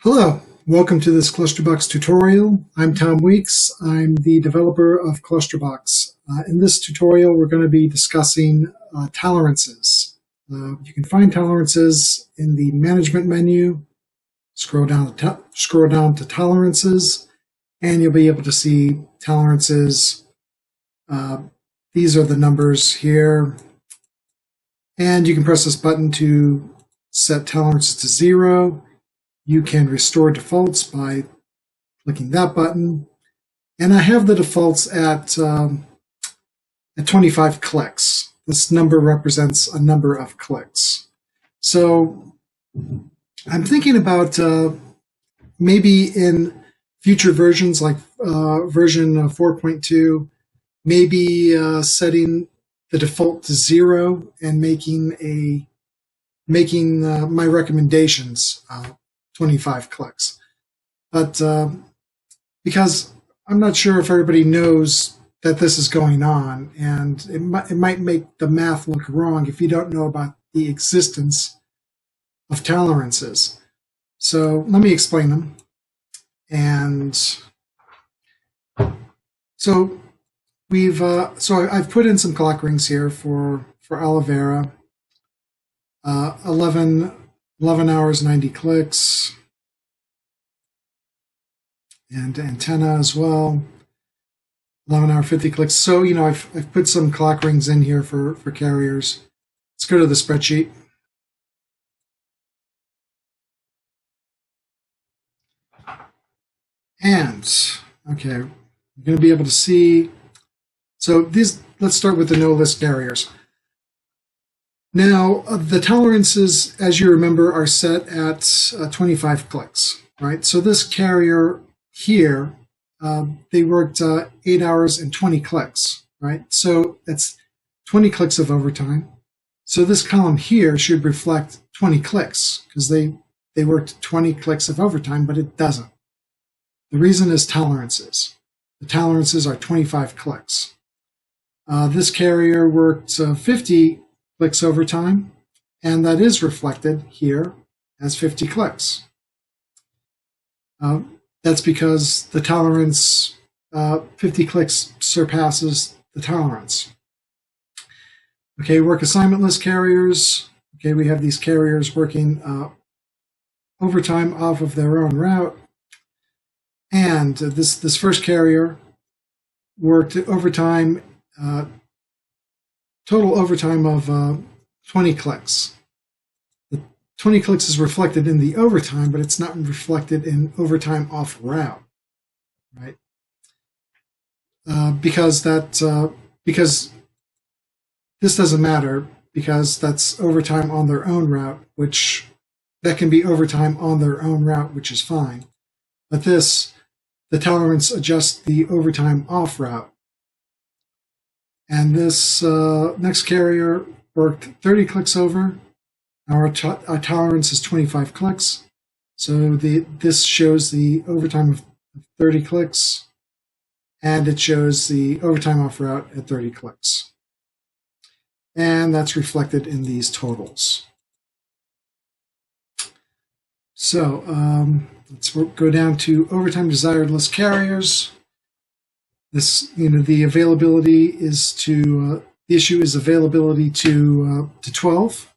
Hello, welcome to this Klusterbox tutorial. I'm Tom Weeks. I'm the developer of Klusterbox. In this tutorial, we're going to be discussing tolerances. You can find tolerances in the management menu. Scroll down to tolerances, and you'll be able to see tolerances. These are the numbers here. And you can press this button to set tolerances to 0. You can restore defaults by clicking that button. And I have the defaults at 25 clicks. This number represents a number of clicks. So I'm thinking about maybe in future versions like version 4.2, maybe setting the default to 0 and making my recommendations 25 clicks. But because I'm not sure if everybody knows that this is going on, and it might make the math look wrong if you don't know about the existence of tolerances. So let me explain them. And so I've put in some clock rings here for aloe vera. 11 hours, 90 clicks. And antenna as well. 11 hour, 50 clicks. So, I've put some clock rings in here for carriers. Let's go to the spreadsheet. And, okay, we're going to be able to see. So let's start with the no list carriers. Now, the tolerances, as you remember, are set at 25 clicks, right? So this carrier here, they worked 8 hours and 20 clicks, right? So that's 20 clicks of overtime. So this column here should reflect 20 clicks because they worked 20 clicks of overtime, but it doesn't. The reason is tolerances. The tolerances are 25 clicks. This carrier worked 50 clicks overtime, and that is reflected here as 50 clicks. That's because the tolerance, 50 clicks surpasses the tolerance. Okay, work assignment list carriers. Okay, we have these carriers working overtime off of their own route. And this first carrier worked overtime, total overtime of 20 clicks. The 20 clicks is reflected in the overtime, but it's not reflected in overtime off route, right? Because this doesn't matter, because that's overtime on their own route, which that can be overtime on their own route, which is fine. But the tolerance adjusts the overtime off route. And this next carrier worked 30 clicks over. Our tolerance is 25 clicks. So this shows the overtime of 30 clicks, and it shows the overtime off route at 30 clicks. And that's reflected in these totals. So let's go down to overtime desired list carriers. This, the availability is the issue is availability to 12.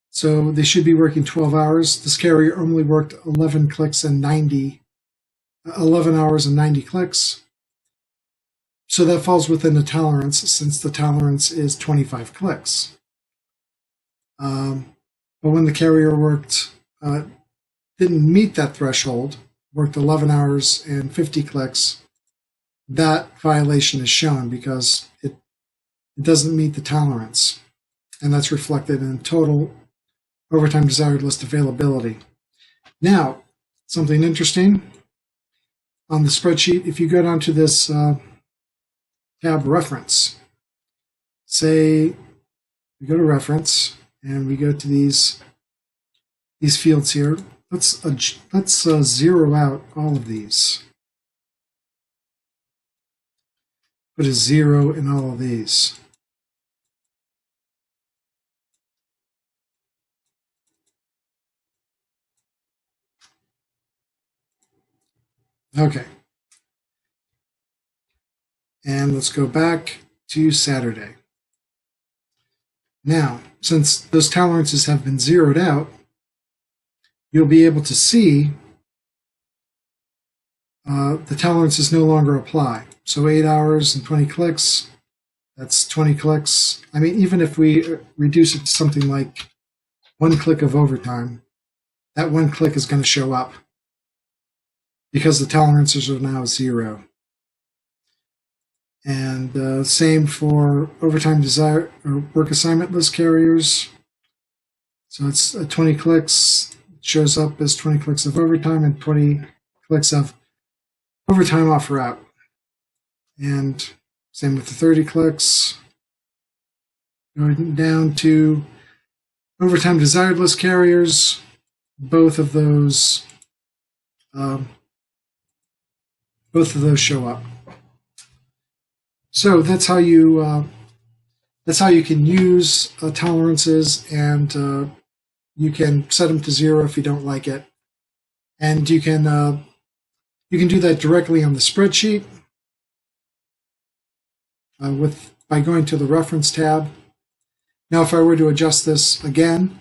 So they should be working 12 hours. This carrier only worked 11 hours and 90 clicks. So that falls within the tolerance, since the tolerance is 25 clicks. But when the carrier didn't meet that threshold, worked 11 hours and 50 clicks, that violation is shown because it doesn't meet the tolerance. And that's reflected in total overtime desired list availability. Now, something interesting on the spreadsheet, if you go down to this tab reference, say we go to reference and we go to these fields here. Let's zero out all of these. Put a 0 in all of these. Okay. And let's go back to Saturday. Now, since those tolerances have been zeroed out, you'll be able to see the tolerances no longer apply. So 8 hours and 20 clicks, that's 20 clicks. I mean, even if we reduce it to something like 1 click of overtime, that 1 click is going to show up because the tolerances are now 0. And same for overtime desire or work assignment list carriers. So it's 20 clicks, it shows up as 20 clicks of overtime and 20 clicks of overtime off route. And same with the 30 clicks. Going down to overtime desired list carriers, both of those show up. So that's how you can use tolerances, and you can set them to 0 if you don't like it, and you can do that directly on the spreadsheet by going to the reference tab. Now, if I were to adjust this again,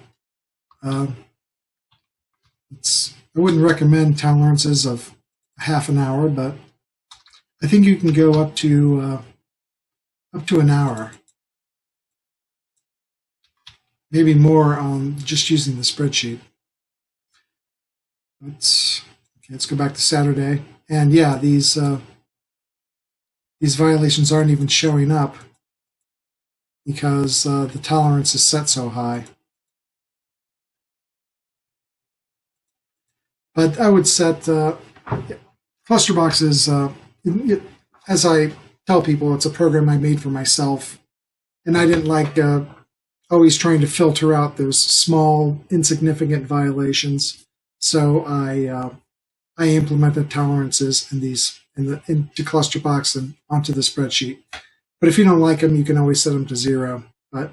I wouldn't recommend tolerances of half an hour, but I think you can go up to an hour, maybe more on just using the spreadsheet. Let's go back to Saturday, and yeah, these violations aren't even showing up because the tolerance is set so high. But I would set Klusterbox is, as I tell people, it's a program I made for myself, and I didn't like always trying to filter out those small, insignificant violations. So I implemented tolerances into Klusterbox and onto the spreadsheet. But if you don't like them, you can always set them to 0. But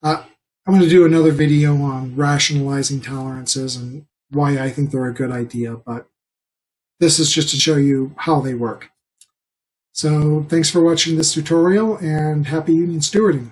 I'm going to do another video on rationalizing tolerances and why I think they're a good idea. But this is just to show you how they work. So thanks for watching this tutorial, and happy union stewarding.